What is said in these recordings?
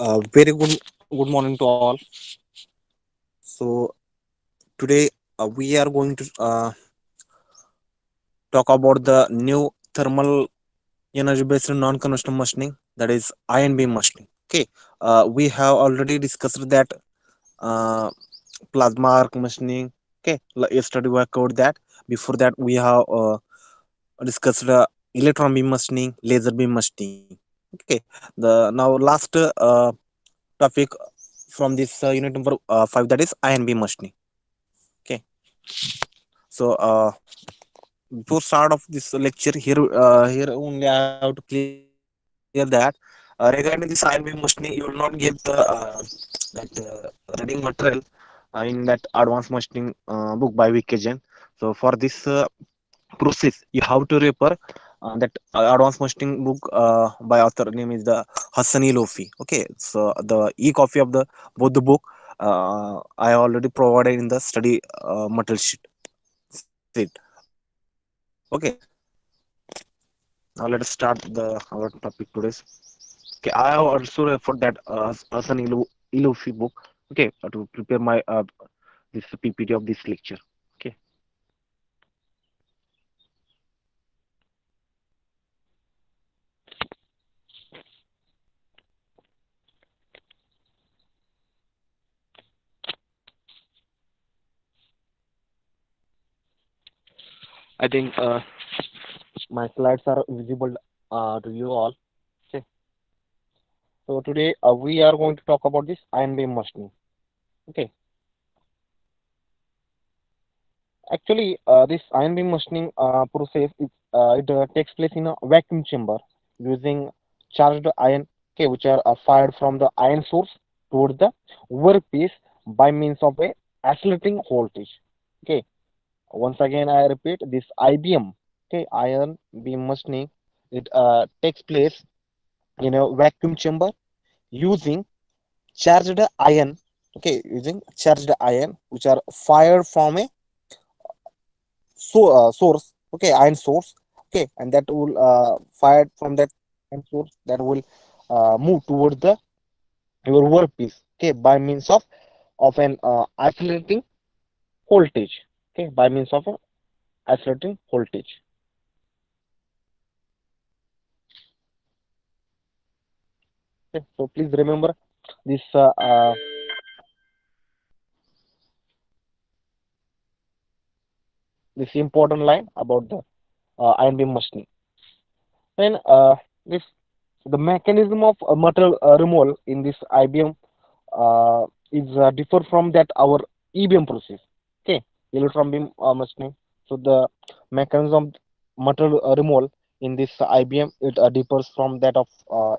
Very good morning to all. So today we are going to talk about the new thermal energy based non-conventional machining, that is iron beam machining. Okay, we have already discussed that uh, plasma arc machining. Okay, yesterday we have covered that. Before that we have discussed electron beam machining, laser beam machining. Okay, the now last topic from this unit number 5, that is iron beam machining. Okay, so before start of this lecture here only I have to clear that regarding this iron beam machining, you will not get the that reading material in that advanced machining book by Vikajan. So for this process you have to refer that advanced machining book by author name is the Hassani Lofi. Okay, so the e-copy of the both the book I already provided in the study material sheet. Okay, now let us start our topic today's. Okay, I have also referred that Hasan Ilufi book. Okay, to prepare my this PPT of this lecture. Okay, I think my slides are visible to you all. Okay, so today we are going to talk about this iron beam machining. Okay, actually, this iron beam machining process takes place in a vacuum chamber using charged iron, okay, which are fired from the iron source towards the workpiece by means of a accelerating voltage. Okay, once again I repeat, this IBM, okay, iron beam machining, it takes place in a vacuum chamber using charged iron, okay, using charged iron which are fired from a source, okay, iron source, okay, and that will fired from that iron source that will move towards the your workpiece, okay, by means of an accelerating voltage, okay, by means of an accelerating voltage. Okay, so please remember this this important line about the iron beam machining. Then this the mechanism of metal removal in this IBM is differ from that our EBM process. Okay, electron beam machining. So the mechanism metal removal in this IBM, it differs from that of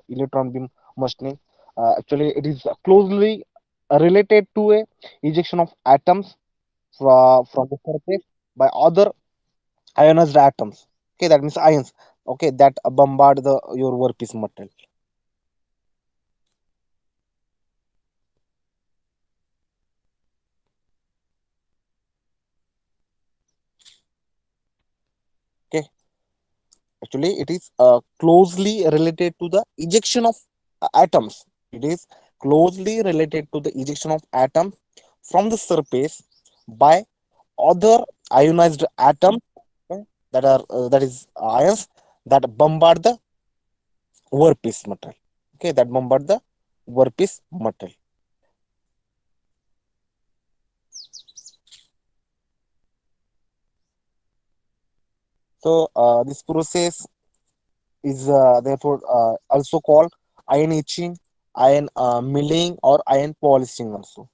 electron beam machining. Actually, it is closely related to a ejection of atoms from the surface by other ionized atoms. Okay, that means ions. Okay, that bombard the your workpiece metal. Okay, actually it is closely related to the ejection of atoms. It is closely related to the ejection of atoms from the surface by other ionized atoms, okay, that is ions that bombard the workpiece metal. Okay, that bombard the workpiece metal. So this process is therefore also called iron etching, iron milling, or iron polishing also.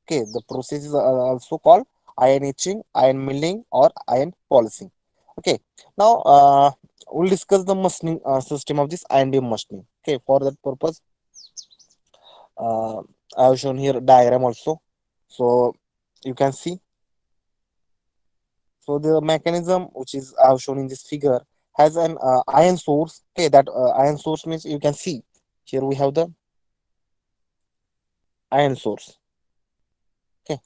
Okay, the process is also called iron etching, iron milling, or iron polishing. Okay, now we'll discuss the machining system of this iron beam machining. Okay, for that purpose, uh, I have shown here diagram also. So you can see. So the mechanism which is I have shown in this figure has an iron source. Okay, that iron source means you can see here we have the iron source. Okay,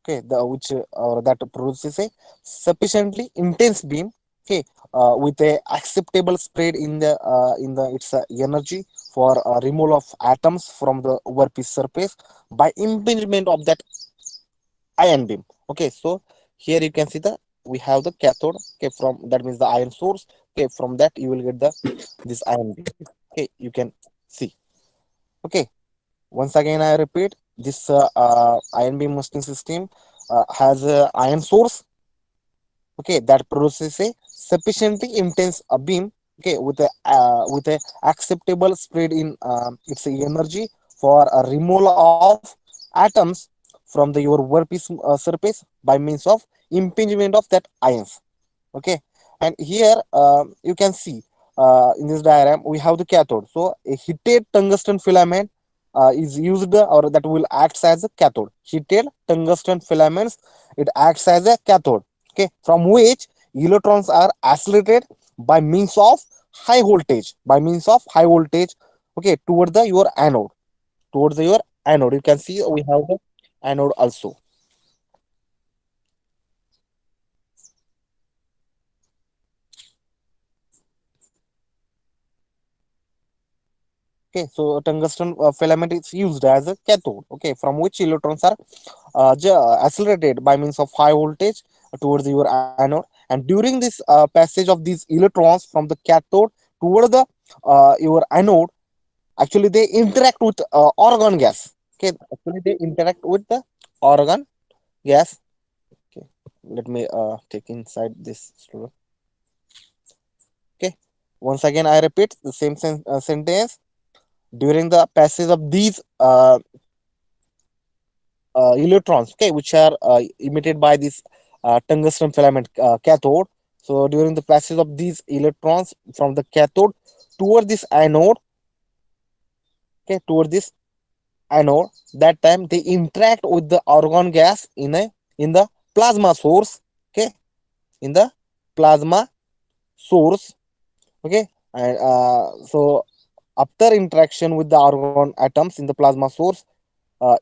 okay, the which or that produces a sufficiently intense beam Okay, with a acceptable spread in the its energy for removal of atoms from the workpiece surface by impingement of that ion beam. Okay, so here you can see the we have the cathode. Okay, from that means the ion source. Okay, from that you will get the this ion beam. Okay, you can see. Okay, once again I repeat, this ion beam machining system has a ion source, okay, that produces a sufficiently intense beam, okay, with a acceptable spread in its energy for a removal of atoms from the your workpiece surface by means of impingement of that ions. Okay, and here you can see in this diagram we have the cathode. So a heated tungsten filament is used, or that will acts as a cathode. Heated tungsten filaments, it acts as a cathode, okay, from which electrons are accelerated by means of high voltage, okay, toward the your anode, towards the, your anode. You can see we have the anode also. Okay, so tungsten filament is used as a cathode, okay, from which electrons are accelerated by means of high voltage towards your anode. And during this passage of these electrons from the cathode toward the your anode, actually they interact with argon gas. Okay, actually they interact with the argon gas. Okay, let me take inside this studio. Okay, once again I repeat the same sentence. During the passage of these electrons, okay, which are emitted by this tungsten filament cathode. So during the passage of these electrons from the cathode toward this anode, okay, toward this anode, that time they interact with the argon gas in the plasma source, okay, in the plasma source, okay, and so after interaction with the argon atoms in the plasma source,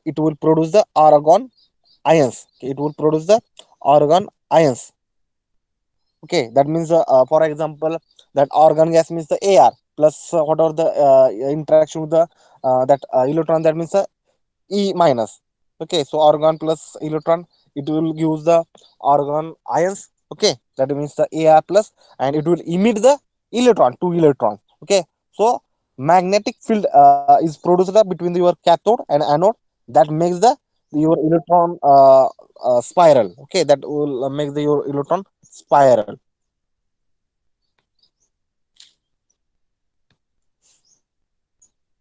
it will produce the argon ions. Okay, it will produce the argon ions. Okay, that means for example, that argon gas means the Ar plus whatever the interaction with the that electron, that means E minus. Okay, so argon plus electron, it will give the argon ions. Okay, that means the Ar plus, and it will emit the electron, two electrons. Okay, so magnetic field is produced between your cathode and anode, that makes the your electron spiral. Okay, that will make the your electron spiral.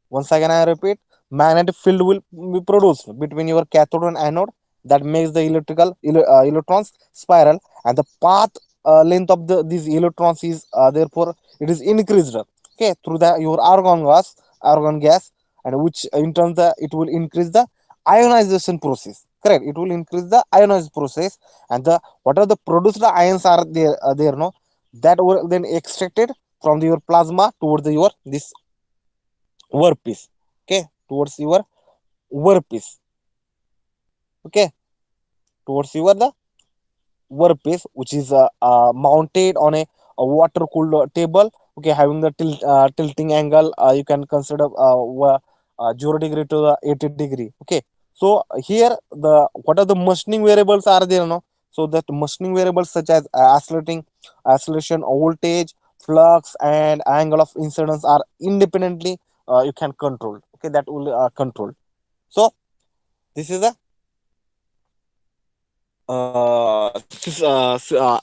Once again, I repeat, magnetic field will be produced between your cathode and anode, that makes the electrons spiral, and the path length of these electrons is therefore it is increased. Okay, through the your argon gas, and which in turn it will increase the ionization process. Correct. It will increase the ionization process, and the what are the produced ions are there no, that will then extracted from your plasma towards your this workpiece, okay, towards your workpiece, okay, towards your the workpiece, which is mounted on a water cooled table, okay, having the tilting angle, you can consider 0 degree to 80 degree. Okay, so here the what are the machining variables are there no, so that machining variables such as acceleration, voltage, flux, and angle of incidence are independently you can control. Okay, that will control. So this is a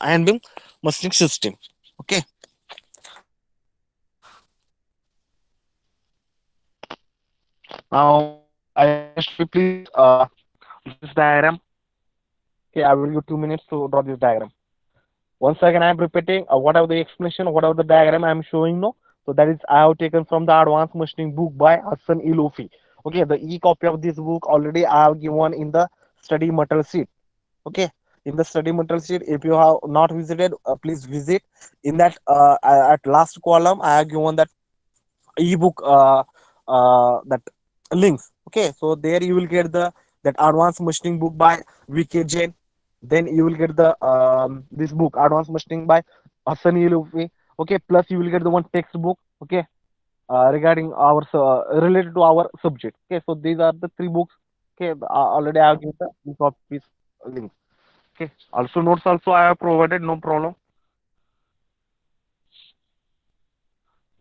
ion beam machining system. Okay, now I request you please draw this diagram. Okay, I will give 2 minutes to draw this diagram. Once again, I am repeating whatever the explanation, whatever the diagram I am showing no. So that is I have taken from the Advanced Machining book by Hassan Ilofi. Okay, the e-copy of this book already I have given in the study material sheet. Okay, in the study material sheet, if you have not visited, please visit. In that at last column, I have given that ebook that links. Okay, so there you will get the that advanced machining book by VK Jain. Then you will get the this book advanced machining by Hassan Yulufi. Okay, plus you will get the one textbook. Okay, regarding our related to our subject. Okay, so these are the three books. Okay, already I have given the copies links. Okay, also notes also I have provided. No problem.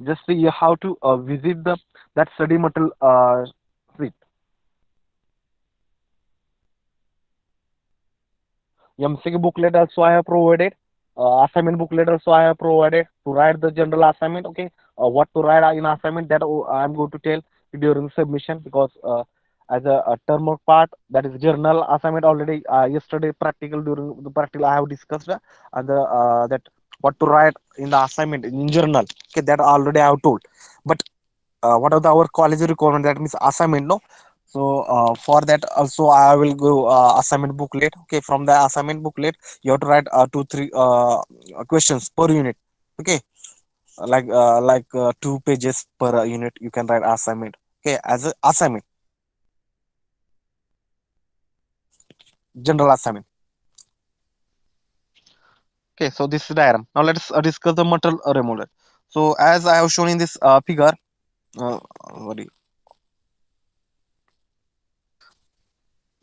Just you have to visit the that study material sheet. MCQ booklet also I have provided. Assignment booklet also I have provided to write the general assignment. Okay, what to write in assignment that I'm going to tell you during submission because as a term of part that is journal assignment already yesterday practical during the practical I have discussed and the that what to write in the assignment in journal. Okay, that already I have told. But what are the our college requirement that means assignment no so for that also I will go assignment booklet. Okay, from the assignment booklet you have to write two three questions per unit. Okay, like 2 pages per unit you can write assignment. Okay, as a assignment, general assignment. Okay, so this is the diagram. Now let's discuss the material removal. So as I have shown in this figure, sorry.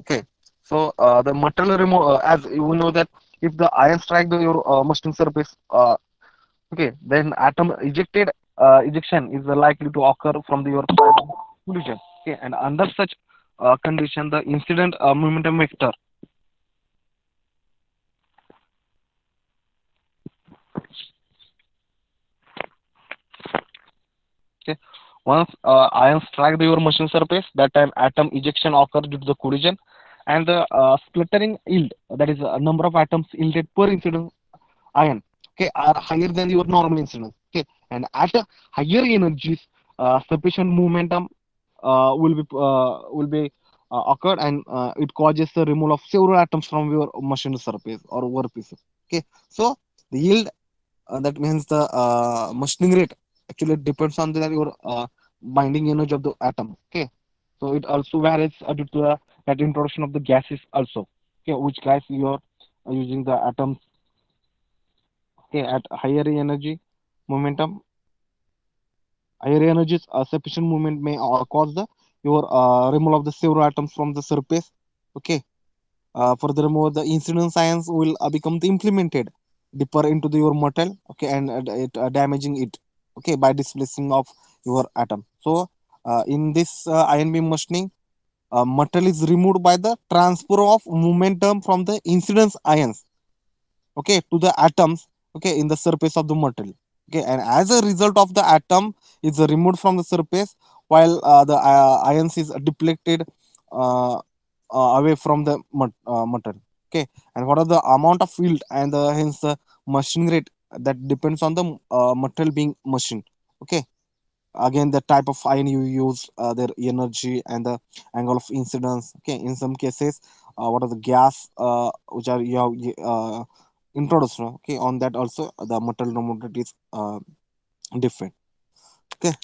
Okay, so the material removal, as you know that if the ion strike your machining surface, okay, then atom ejection is likely to occur from your collision. Okay, and under such condition, the incident momentum vector. Okay, once ions strike your machine surface, that time atom ejection occurs due to the collision, and the splattering yield, that is a number of atoms yielded per incident ion, okay, are higher than your normal incidence. Okay, and at a higher energies, sufficient momentum will be occurred, and it causes the removal of several atoms from your machine surface or workpiece. Okay, so the yield, that means the machining rate actually depends on your binding energy of the atom. Okay, so it also varies due to that introduction of the gases also. Okay, which gas you are using the atoms. Okay, at higher energy momentum, higher energies, sufficient movement may cause the your removal of the several atoms from the surface. Okay, furthermore, the incident science will become the implemented deeper into the, your metal. Okay, and it damaging it. Okay, by displacing of your atom. So, in this ion beam machining, metal is removed by the transfer of momentum from the incidence ions, okay, to the atoms, okay, in the surface of the metal. Okay, and as a result of the atom is removed from the surface while the ions is deflected uh, away from the metal. Okay, and what are the amount of field and hence the machine rate that depends on the metal being machined. Okay, again the type of ion you use, their energy and the angle of incidence. Okay, in some cases what are the gas which are you have introduced, no? Okay, on that also the metal nomenclature is different. Okay,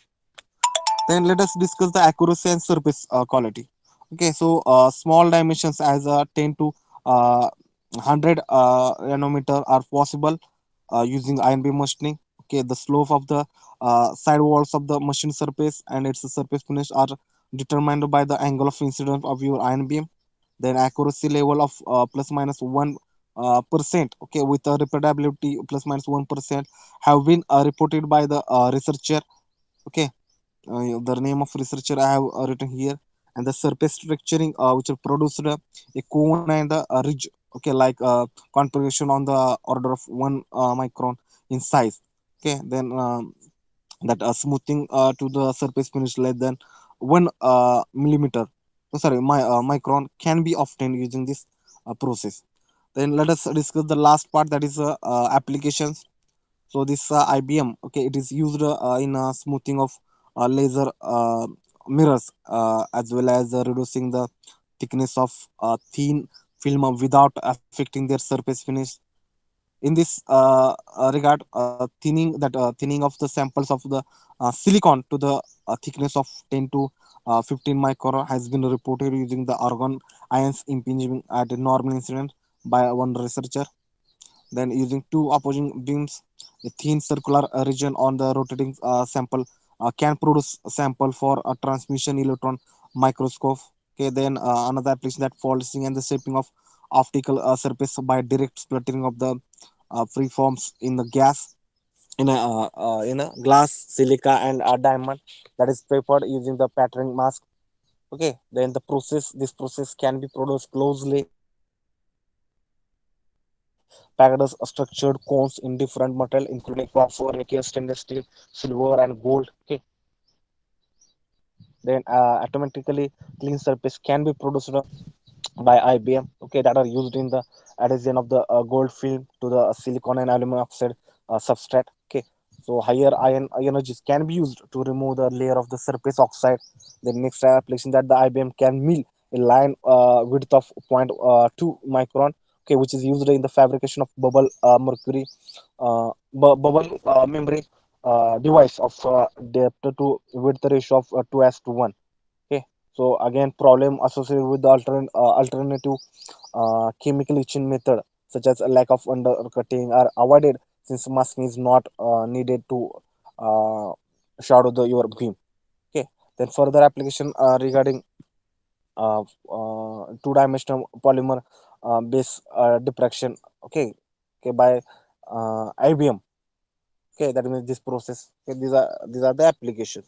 then let us discuss the accuracy and surface quality. Okay, so small dimensions as 10 to 100 nanometer are possible using iron beam machining. Okay, the slope of the side walls of the machine surface and its surface finish are determined by the angle of incidence of your iron beam. Then accuracy level of plus minus 1%, okay, with a repeatability plus minus 1% have been reported by the researcher. Okay, the name of researcher I have written here, and the surface structuring which are produced a cone and a ridge. Okay, like configuration on the order of 1 micron in size. Okay, then that smoothing to the surface finish less than 1 millimeter. Oh, sorry, micron can be obtained using this process. Then let us discuss the last part, that is applications. So this IBM, okay, it is used in smoothing of laser mirrors as well as reducing the thickness of thin film without affecting their surface finish. In this thinning of the samples of the silicon to the thickness of 10 to 15 micron has been reported using the argon ions impinging at a normal incident by one researcher. Then using two opposing beams, a thin circular region on the rotating sample can produce a sample for a transmission electron microscope. Okay, then another application that polishing and the shaping of optical surface by direct splattering of the preforms in the gas in a glass, silica, and diamond that is prepared using the patterning mask. Okay, then this process can be produced closely packed as structured cones in different metal, including copper, nickel, stainless steel, silver, and gold. Okay, then automatically clean surface can be produced by IBM. Okay, that are used in the adhesion of the gold film to the silicon and aluminum oxide substrate. Okay, so higher ion energies can be used to remove the layer of the surface oxide. The next application that the IBM can mill a line width of 0.2 micron. Okay, which is used in the fabrication of bubble mercury bubble membrane device of depth to width ratio of 2 as to 1. Okay, so again problem associated with the alternative chemical etching method, such as a lack of undercutting, are avoided since masking is not needed to uh, shadow your beam. Okay, then further application regarding two-dimensional polymer base diffraction. Okay, okay, by IBM. Okay, that means this process. Okay, these are the applications.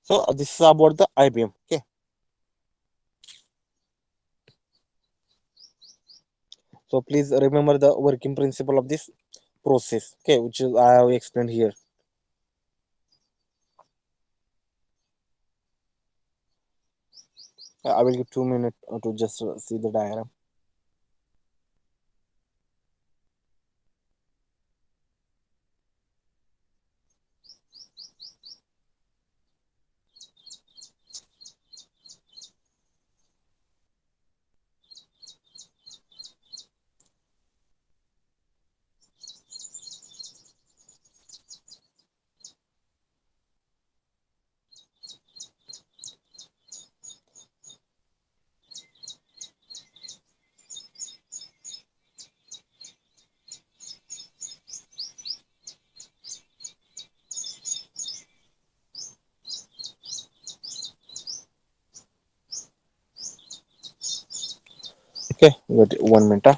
So this is about the IBM. Okay, so please remember the working principle of this process. Okay, which is I have explained here. I will give 2 minutes to just see the diagram. Okay, wait 1 minute.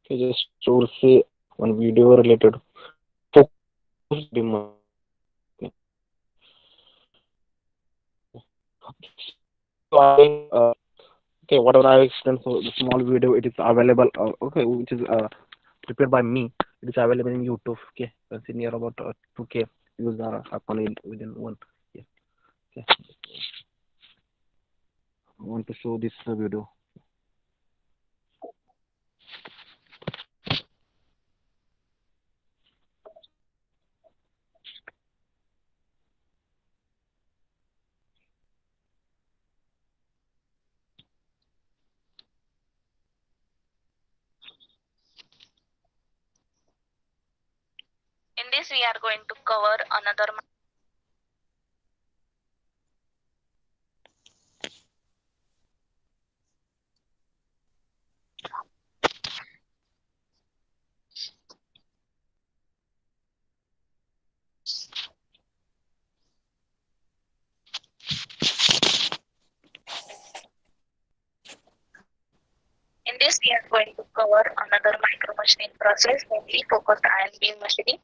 Okay, just to see one video related focus beam. So I okay, whatever I explained for the small video, it is available. Okay, which is prepared by me. It is available in YouTube. Okay, you can see near about 2K views are happen in within one. Yeah, okay. I want to show this video. this, we are going to cover another micro machining process, mainly focused ion beam machining.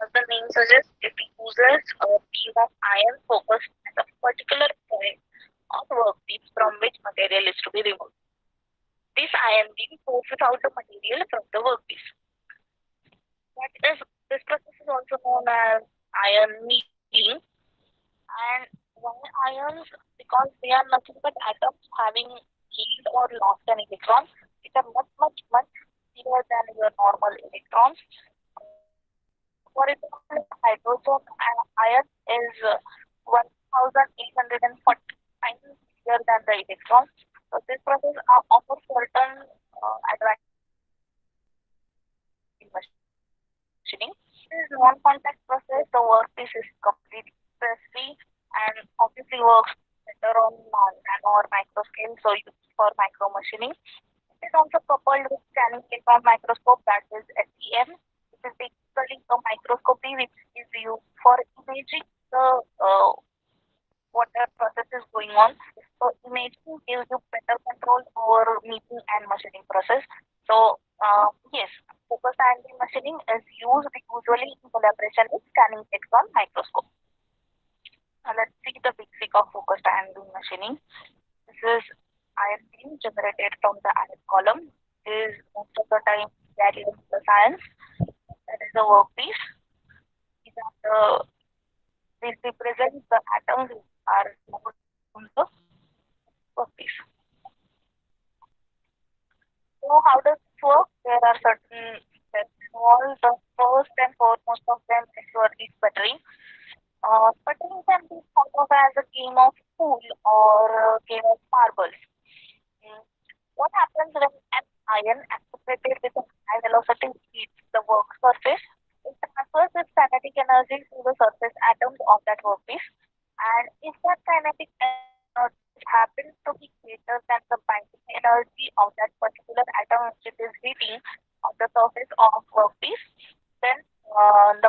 As the name suggests, it uses a beam of iron focused at a particular point on workpiece from which material is to be removed. This iron beam forces out the material from the workpiece. That is, this process is also known as iron needling. And why ions? Because they are nothing but atoms having gained or lost an electron, which are much fewer than your normal electrons. For example, hydrogen ion is 1,840 times bigger than the electron. So this process offers certain advantages in machining. This is non-contact process. The workpiece is completely stress-free and obviously works better on nano or micro scale, so used for micro machining. It is also coupled with scanning electron microscope, that is SEM, which is basically a microscopy which is used for imaging the whatever process is going on. So imaging gives you better control over meeting and machining process. So yes, focused ion beam machining is used usually in collaboration with scanning electron microscope. Now let's see the basic of focused ion beam machining. This is ion beam generated from the ion column. Is most of the time gallium plus ions. That is the workpiece. These are the This represents the atoms which are removed from the workpiece. So how does this work? There are certain steps involved. The first and foremost of them is surely sputtering. Sputtering can be thought of as a game of pool or a game of marbles. Mm. What happens when an ion accelerated with a high velocity hits the work surface? It transfers its kinetic energy to the surface atoms of that workpiece. And if that kinetic energy happens to be greater than the binding energy of that particular atom which it is hitting on the surface of workpiece, then the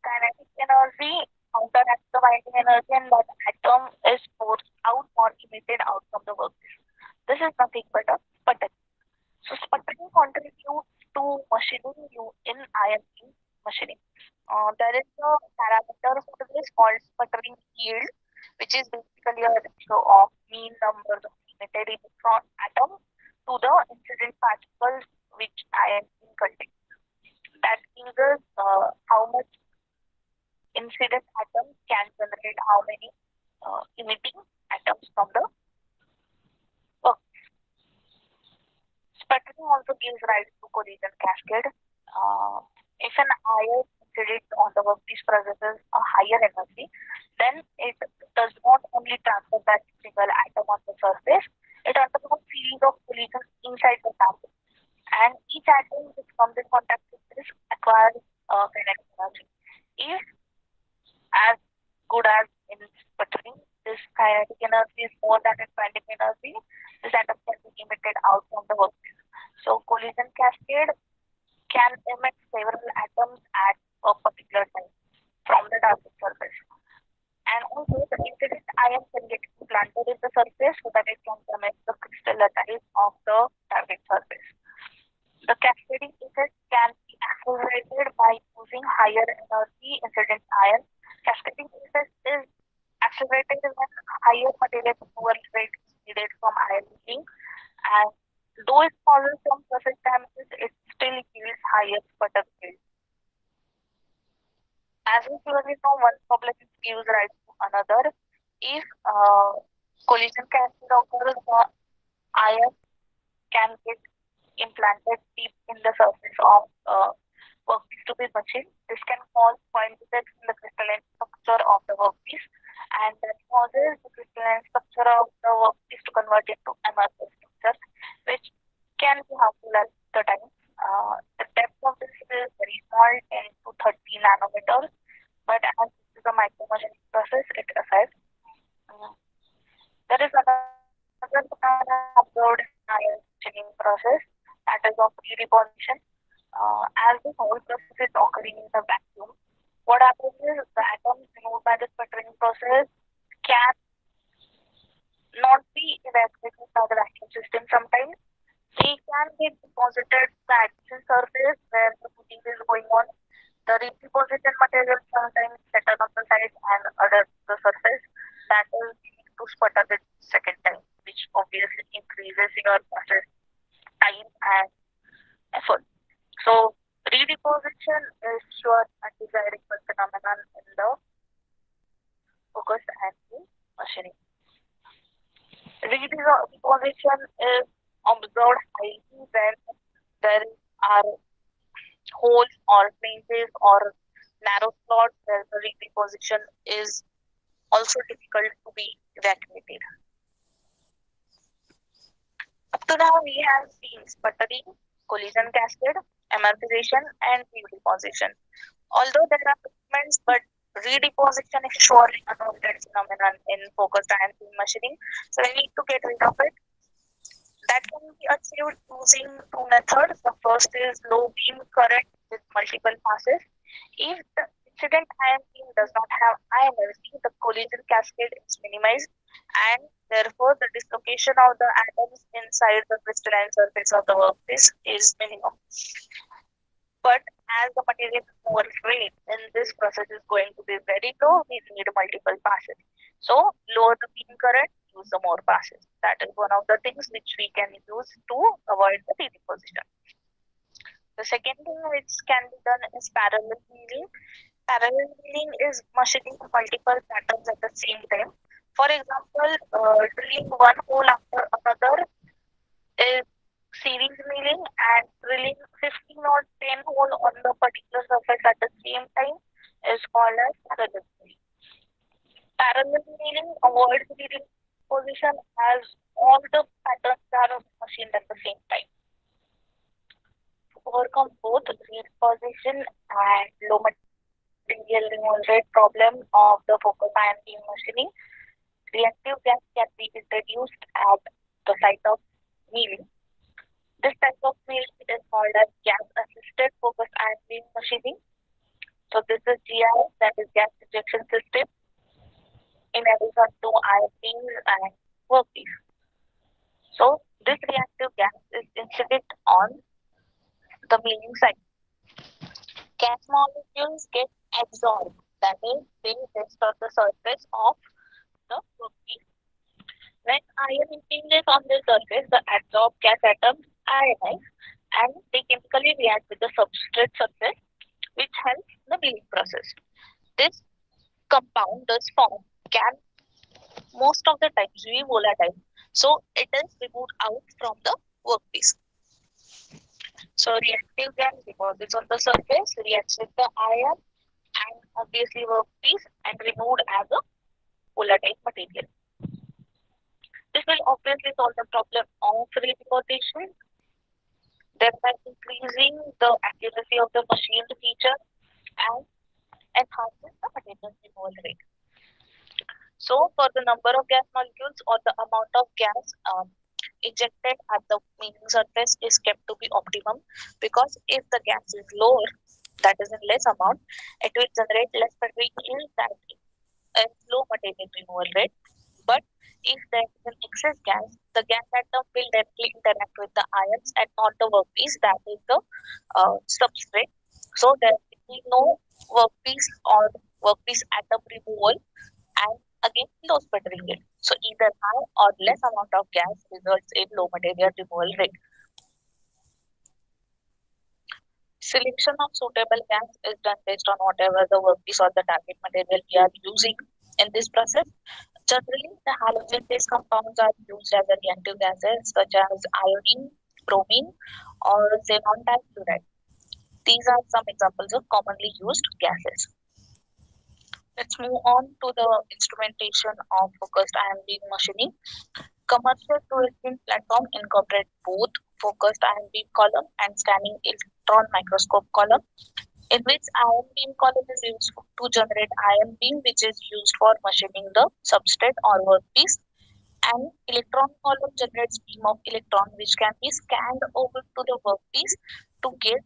kinetic energy counteracts the binding energy and that atom is forced out or emitted out from the workpiece. This is nothing but a sputtering. So sputtering contributes to machining you in iron beam machining. There is a parameter for this called sputtering yield, which is basically a ratio of mean numbers of emitted electron atoms to the incident particles which iron beam contains. That gives us how much incident atoms can generate how many emitting atoms from the work. Sputtering also gives rise to collision cascade. If an ion incident on the workpiece possesses a higher energy, then it does not only transfer that single atom on the surface, it undergoes a series of collisions inside the sample. And each atom which comes in contact with this acquires kinetic energy. If as good as in sputtering, this kinetic energy is more than its binding energy, this atom can be emitted out from the workpiece. So collision cascade can emit several atoms at a particular time from the target surface. And also the incident ion can get implanted in the surface so that it can damage the crystal lattice of the target surface. The cascading effect can be accelerated by using higher energy incident ion. Cascading effect is accelerated when higher material removal rate is needed from ion beam, and though it causes some surface damages, it still yields higher sputter yield. As we clearly know, one problem gives rise to another. If collision cascade occurs, the ion can get implanted deep in the surface of workpiece to be machined. This can cause point defects in the crystalline structure of the workpiece, and that causes the crystalline structure of the workpiece to convert into amorphous structure, which can be harmful at the time. The depth of this is very small, 10 to 30 nanometers, but as this is a micro machining process, it affects. Uh, there is another phenomenon observed in ion machining process, that is of redeposition. As the whole process is occurring in the vacuum, what happens is the atoms removed by the sputtering process can not be evacuated by the vacuum system sometimes, deposited the adjacent surface where the putting is going on. The redeposited material sometimes settle on the side and other the surface that will lead to sputter the second time, which obviously increases your process time and effort. So redeposition is sure undesirable phenomenon in the focused and machining. Redeposition is observed highly when there are holes or fringes or narrow slots where the redeposition is also difficult to be evacuated. Up to now, we have seen sputtering, collision cascade, amortization, and redeposition. Although there are treatments, but redeposition is surely a noted phenomenon in focused iron beam machining. So we need to get rid of it. That can be achieved using two methods. The first is low beam current with multiple passes. If the incident iron beam does not have IMLC, the collision cascade is minimized and therefore the dislocation of the atoms inside the crystalline surface of the workpiece is minimum. But as the material removal rate in this process is going to be very low, we need multiple passes. So lower the beam current, use the more passes. That is one of the things which we can use to avoid the redeposition. The second thing which can be done is parallel milling. Parallel milling is machining multiple patterns at the same time. For example, drilling one hole after another is series milling, and drilling 15 or 10 hole on the particular surface at the same time is called as parallel milling. Parallel milling avoids reposition as all the patterns are machined at the same time. To overcome both reposition and low material removal rate problem of the focus iron beam machining, reactive gas can be introduced at the site of milling. This type of milling is called as gas-assisted focused iron beam machining. So this is GI, that is gas injection system, in addition to iron beams and workpiece. So this reactive gas is incident on the milling site. Gas molecules get absorbed, that is, they rest on the surface of the workpiece. When iron impinges on the surface, the adsorbed gas atoms ionize and they chemically react with the substrate surface, which helps the milling process. This compound, this form, can most of the times be volatile, so it is removed out from the workpiece. So reactive gas deposits on the surface, reacts with the iron and obviously workpiece and removed as a volatile material. This will obviously solve the problem of redeposition, thereby increasing the accuracy of the machined feature and enhances the material removal rate. So for the number of gas molecules or the amount of gas ejected at the milling surface is kept to be optimum, because if the gas is lower, that is in less amount, it will generate less material, that is low material removal rate. But if there is an excess gas, the gas atom will directly interact with the ions and not the workpiece, that is the substrate. So there will be no workpiece or workpiece atom removal, and again low sputtering rate. So either high or less amount of gas results in low material removal rate. Selection of suitable gas is done based on whatever the workpiece or the target material we are using in this process. Generally, the halogen-based compounds are used as reactive gases such as iodine, bromine, or xenon difluoride. These are some examples of commonly used gases. Let's move on to the instrumentation of focused iron beam machining. Commercial tooling platform incorporate both focused iron beam column and scanning electron microscope column, in which iron beam column is used to generate iron beam, which is used for machining the substrate or workpiece, and electron column generates beam of electron, which can be scanned over to the workpiece to get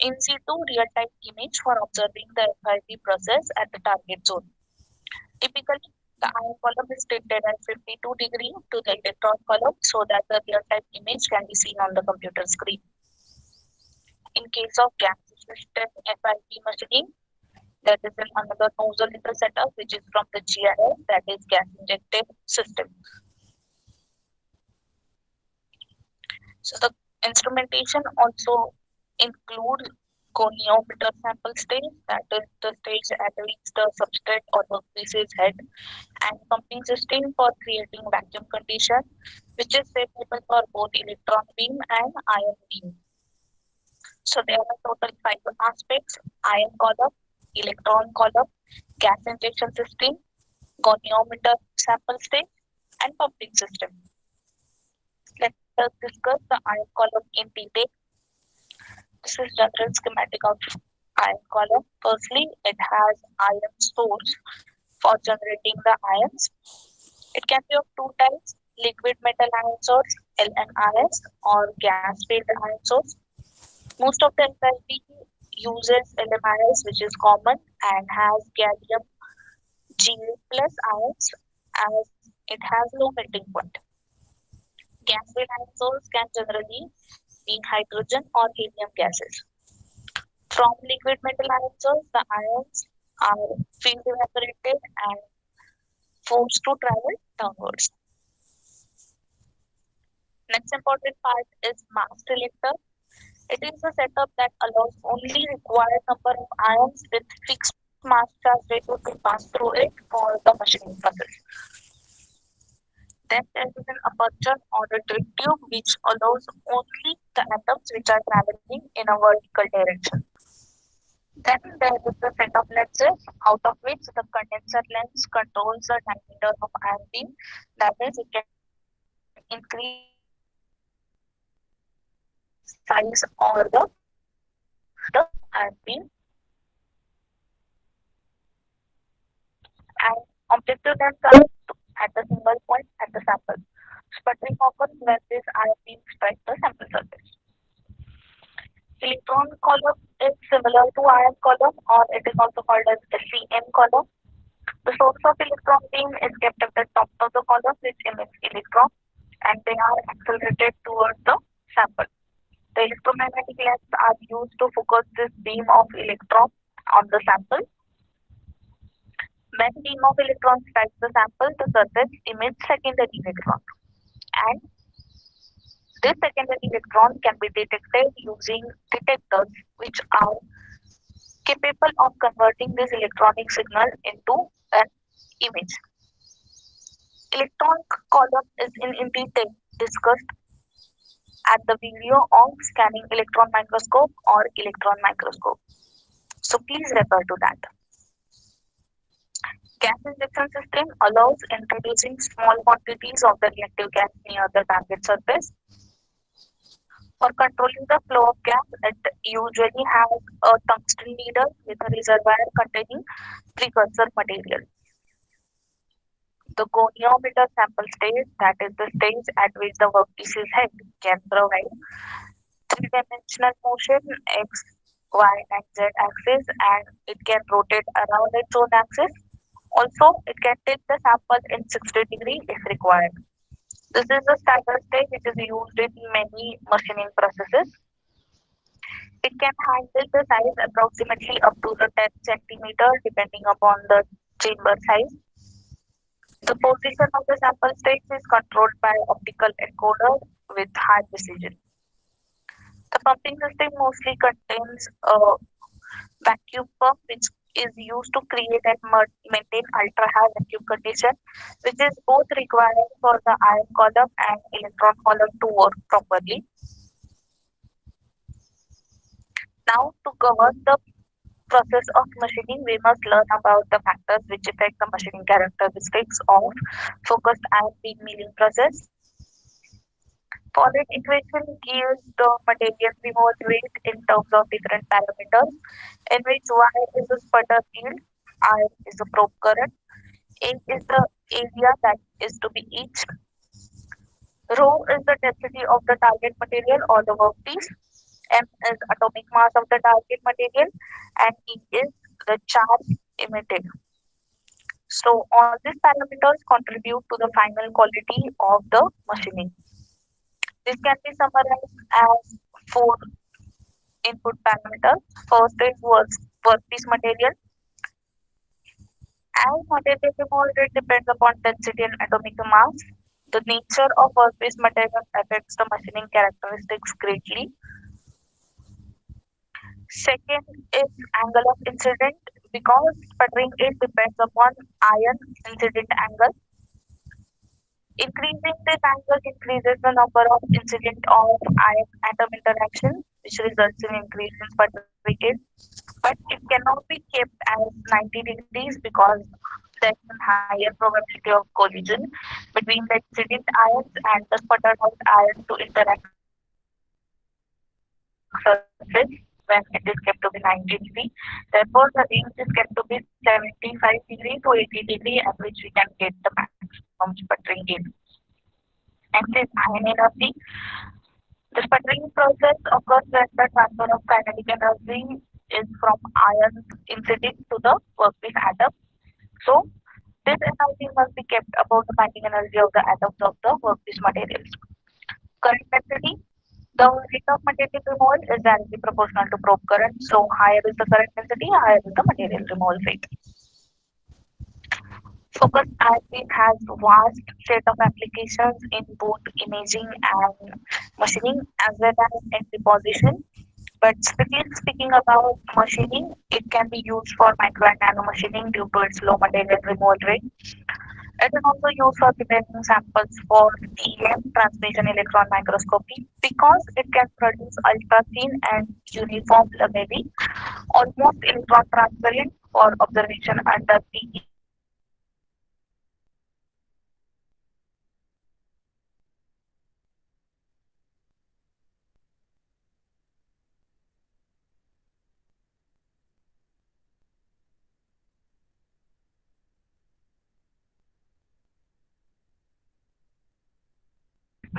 in situ real-time image for observing the FIB process at the target zone. Typically, the iron column is tilted at 52 degrees to the electron column so that the real-time image can be seen on the computer screen. In case of gas system FIP machining, that is another nozzle in the setup, which is from the GIS, that is gas injected system. So the instrumentation also includes goniometer sample stage, that is the stage at which the substrate or workpiece's head, and pumping system for creating vacuum condition, which is suitable for both electron beam and ion beam. So there are total five aspects: ion column, electron column, gas injection system, goniometer sample stage, and pumping system. Let us discuss the ion column in detail. This is general schematic of ion column. Firstly, it has ion source for generating the ions. It can be of two types: liquid metal ion source (LMIS) or gas phase ion source. Most of the SIP uses LMIS, which is common and has gallium Ga plus ions as it has low melting point. Gas phase ion source can generally be hydrogen or helium gases. From liquid metal ion source, the ions are field evaporated and forced to travel downwards. Next important part is mass selector. It is a setup that allows only required number of ions with fixed mass charge ratio to pass through it for the machining process. Then there is an aperture or a drip tube which allows only the atoms which are traveling in a vertical direction. Then there is a set of lenses out of which the condenser lens controls the diameter of ion beam. That is, it can increase the size or the ion beam. And objective lens are at a single point at the sample. Sputtering occurs when this ion beam strikes the sample surface. Electron column is similar to ion column, or it is also called as SEM column. The source of electron beam is kept at the top of the column, which emits electron, and they are accelerated towards the sample. The electromagnetic lens are used to focus this beam of electron on the sample. When beam of electron strikes the sample, the surface emits secondary electron, and this secondary electron can be detected using detectors which are capable of converting this electronic signal into an image. Electron column is in detail discussed at the video of scanning electron microscope or electron microscope. So please refer to that. Gas injection system allows introducing small quantities of the reactive gas near the target surface. For controlling the flow of gas, it usually has a tungsten needle with a reservoir containing precursor material. The goniometer sample stage, that is the stage at which the workpiece's head can provide three-dimensional motion x, y, and z axis, and it can rotate around its own axis. Also, it can take the sample in 60 degrees if required. This is the standard stage which is used in many machining processes. It can handle the size approximately up to the 10 centimeter depending upon the chamber size. The position of the sample stage is controlled by optical encoder with high precision. The pumping system mostly contains a vacuum pump which is used to create and maintain ultra high vacuum condition, which is both required for the ion column and electron column to work properly. Now, to govern the process of machining, we must learn about the factors which affect the machining characteristics of focused ion beam milling process. Following equation gives the material remote weight in terms of different parameters, in which Y is the sputter field, I is the probe current, A is the area that is to be etched, rho is the density of the target material or the workpiece, M is atomic mass of the target material, and E is the charge emitted. So all these parameters contribute to the final quality of the machining. This can be summarized as four input parameters. First is workpiece material. As material removal rate depends upon density and atomic mass, the nature of workpiece material affects the machining characteristics greatly. Second is angle of incident. Because sputtering it depends upon ion incident angle. Increasing this angle increases the number of incident of ion atom interaction, which results in increase in sputtering rate. But it cannot be kept as 90 degrees because there's a higher probability of collision between the incident ions and the sputtered out ion to interact surface when it is kept to be 90 degree. Therefore, the range is kept to be 75 degree to 80 degree at which we can get the maximum sputtering gain. Next is ion energy. The sputtering process occurs when the transfer of kinetic energy is from ion incident to the workpiece atom. So, this energy must be kept above the binding energy of the atoms of the workpiece materials. Current density. The rate of material removal is directly proportional to probe current. So, higher is the current density, higher is the material removal rate. Focus IC has vast set of applications in both imaging and machining as well as in deposition. But strictly speaking about machining, it can be used for micro and nano machining due to its low material removal rate. It is also used for preparing samples for TEM, transmission electron microscopy, because it can produce ultra thin and uniform lamellae, almost electron transparent for observation under TEM.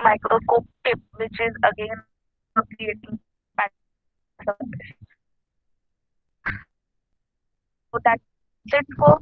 Microscope tip, which is again for creating patterns on the surface. So that's it for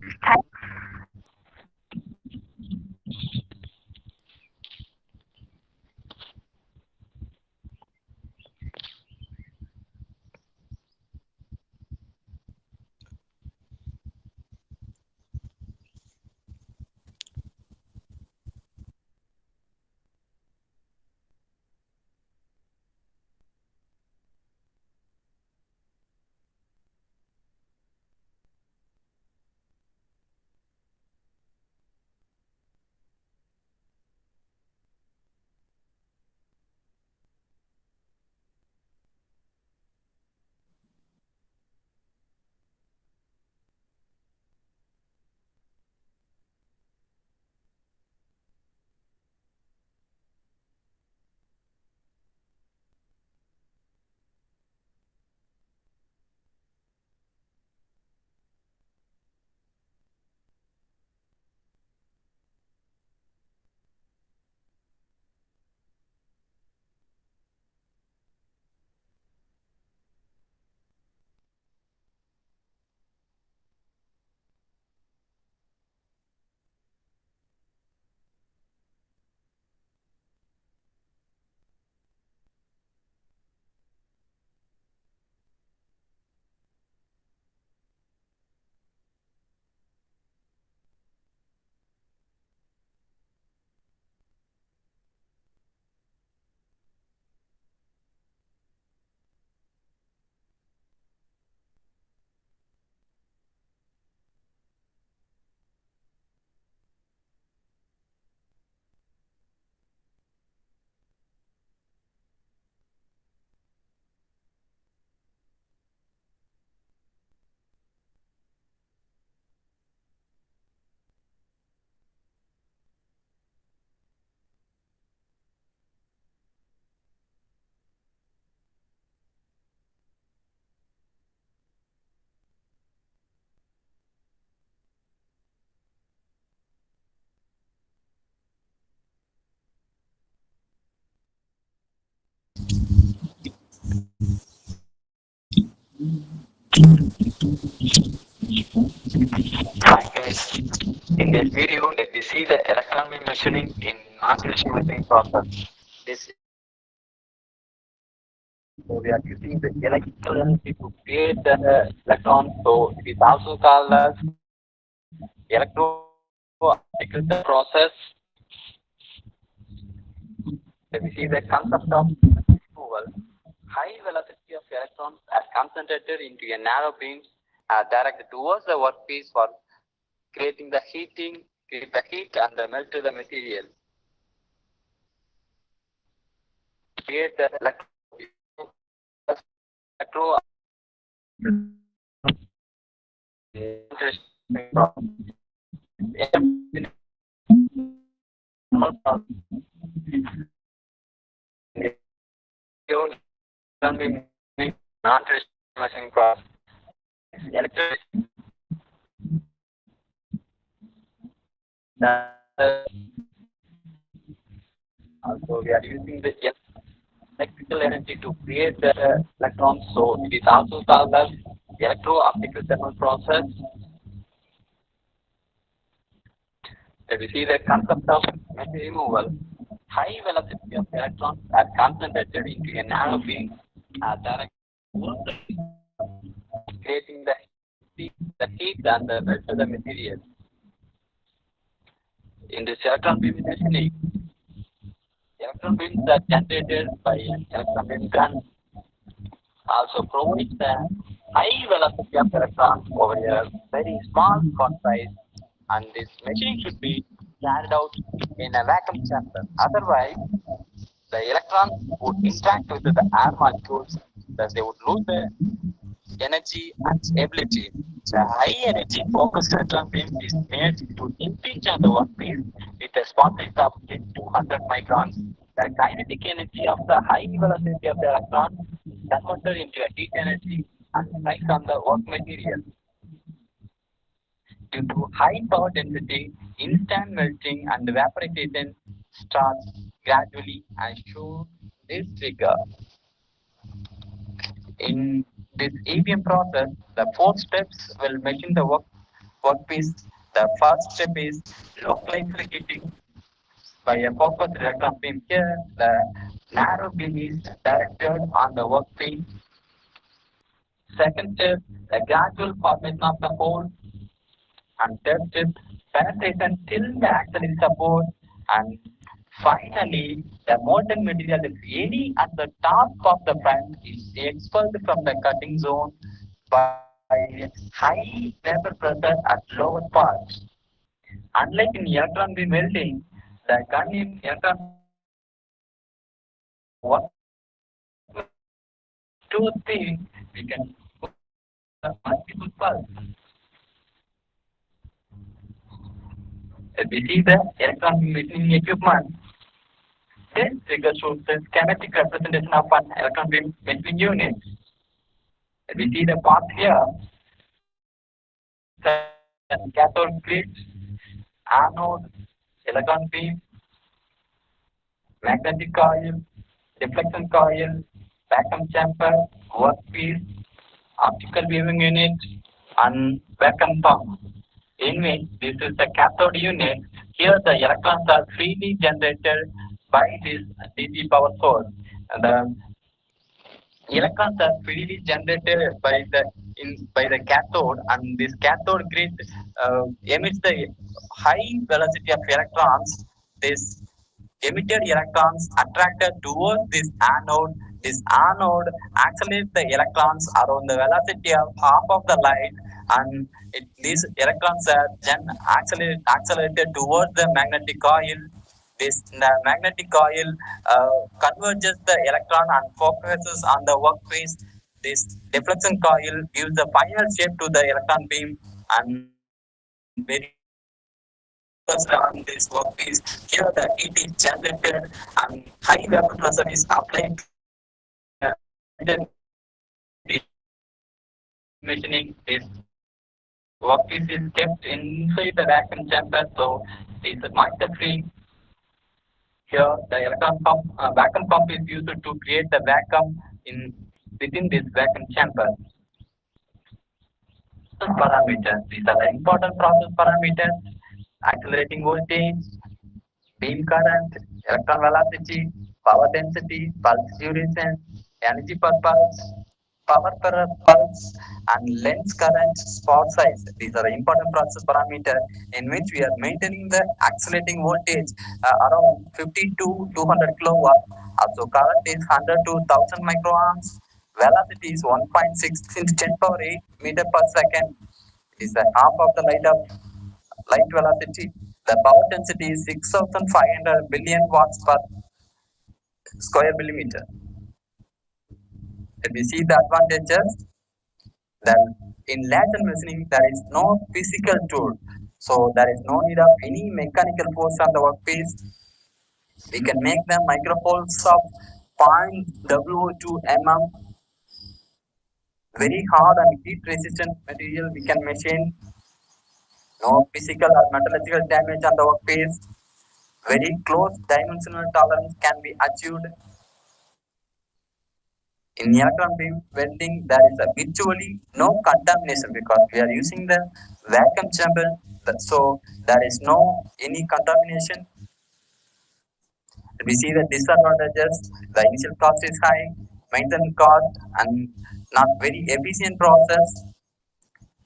Hi guys, in this video let me see the electron beam machining in non-traditional process. This So we are using the electrical energy to create the electron. So it is also called as electrooptical process. So we see the concept of removal. High velocity of electrons are concentrated into a narrow beam directed towards the workpiece for creating the heating, create the heat and the melt to the material. Create the electro non-traditional process. Electricity. Also, we are using the electrical energy to create the electrons. So it is also called as electro-optical thermal process. We see the concept of mass removal. High velocity of electrons are concentrated into a narrow beam direct creating the heat and the melt of the material. In this electron beam machining, electron beams are generated by an electron beam gun also provides the high velocity of electrons over a very small spot size, and this machining should be carried out in a vacuum chamber. Otherwise, the electrons would interact with the air molecules, thus they would lose the energy and stability. The high energy focused electron beam is made to impinge on the workpiece with a spot size of 200 microns. The kinetic energy of the high velocity of the electron converted into a heat energy and strikes on the work material. Due to high power density, instant melting and vaporization starts gradually and show this figure. In this EBM process, the 4 steps will machine the workpiece. The first step is localized heating by a focused electron beam. Here, the narrow beam is directed on the workpiece. Second step, the gradual formation of the hole. And third step, penetration till the axle is supported. And finally, the molten material, if any at the top of the front, is expelled from the cutting zone by high vapor pressure at lower parts. Unlike in electron beam welding, the gun in electron one two three we can put multiple pulse. We see the electron beam machining equipment. This figure shows the schematic representation of an electron beam machining unit. We see the part here. The cathode grid, anode, electron beam, magnetic coil, deflection coil, vacuum chamber, workpiece, optical viewing unit, and vacuum pump. Anyway, this is the cathode unit. Here the electrons are freely generated by this DC power source. And the electrons are freely generated by the cathode, and this cathode grid emits the high velocity of electrons. This emitted electrons attracted towards this anode. This anode accelerates the electrons around the velocity of half of the light, and these electrons are then accelerated towards the magnetic coil. The magnetic coil converges the electron and focuses on the workpiece. This deflection coil gives the final shape to the electron beam, and very focused on this workpiece. Here the heat is generated and high vapor pressure is applied. Then machining this workpiece is kept inside the vacuum chamber, so it is moisture free. Here, the electron pump, vacuum pump is used to create the vacuum within this vacuum chamber. Parameters. These are the important process parameters: accelerating voltage, beam current, electron velocity, power density, pulse duration, energy per pulse, power per pulse, and lens current, spot size. These are important process parameters in which we are maintaining the accelerating voltage around 50 to 200 kilowatt. Also, current is 100 to 1000 microamps. Velocity is 1.6 into 10 power 8 meter per second. It is the half of the light velocity. The power density is 6500 billion watts per square millimeter. If we see the advantages, then in laser machining there is no physical tool, so there is no need of any mechanical force on the workpiece. We can make the microholes of 0.02 mm, very hard and heat resistant material we can machine. No physical or metallurgical damage on the workpiece. Very close dimensional tolerance can be achieved. In electron beam welding, there is a virtually no contamination because we are using the vacuum chamber, so there is no any contamination. We see the disadvantages. The initial cost is high, maintenance cost, and not very efficient process.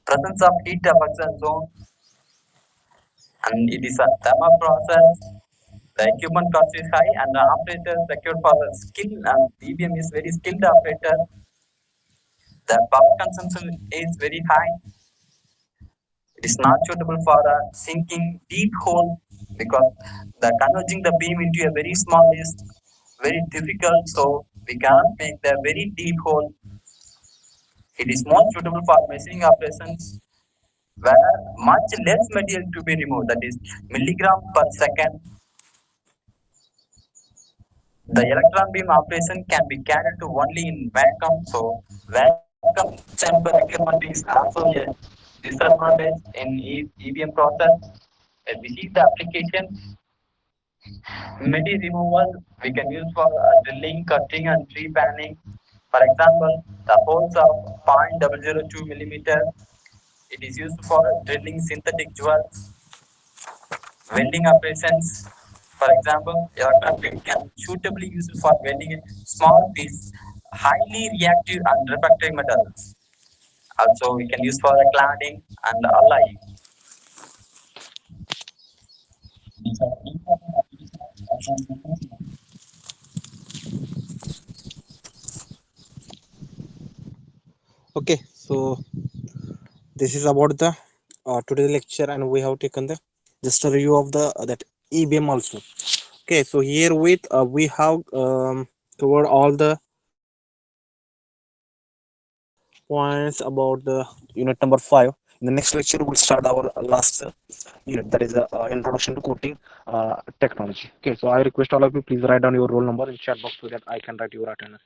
Presence of heat absorption zone, and it is a thermal process. The equipment cost is high, and the operator secured for the skill, and EBM is very skilled operator. The power consumption is very high. It is not suitable for a sinking deep hole because the converging the beam into a very small is very difficult. So we cannot make the very deep hole. It is more suitable for machining operations where much less material to be removed, that is milligram per second. The electron beam operation can be carried to only in vacuum, so vacuum chamber requirement is also a disadvantage in EBM process. We see the application. Material removal we can use for drilling, cutting, and tree panning. For example, the holes of 0.002 millimeter. It is used for drilling synthetic jewels. Welding operations. For example, electron beam can be suitably used for welding a small piece, highly reactive and refractory metals. Also, we can use for the cladding and alloying. These are important applications. Okay, so this is about the today's lecture, and we have taken the just a review of the that EBM also. Okay, so here with we have covered all the points about the unit number 5. In the next lecture we'll start our last unit, that is introduction to coating technology. Okay, so I request all of you, please write down your roll number in chat box so that I can write your attendance.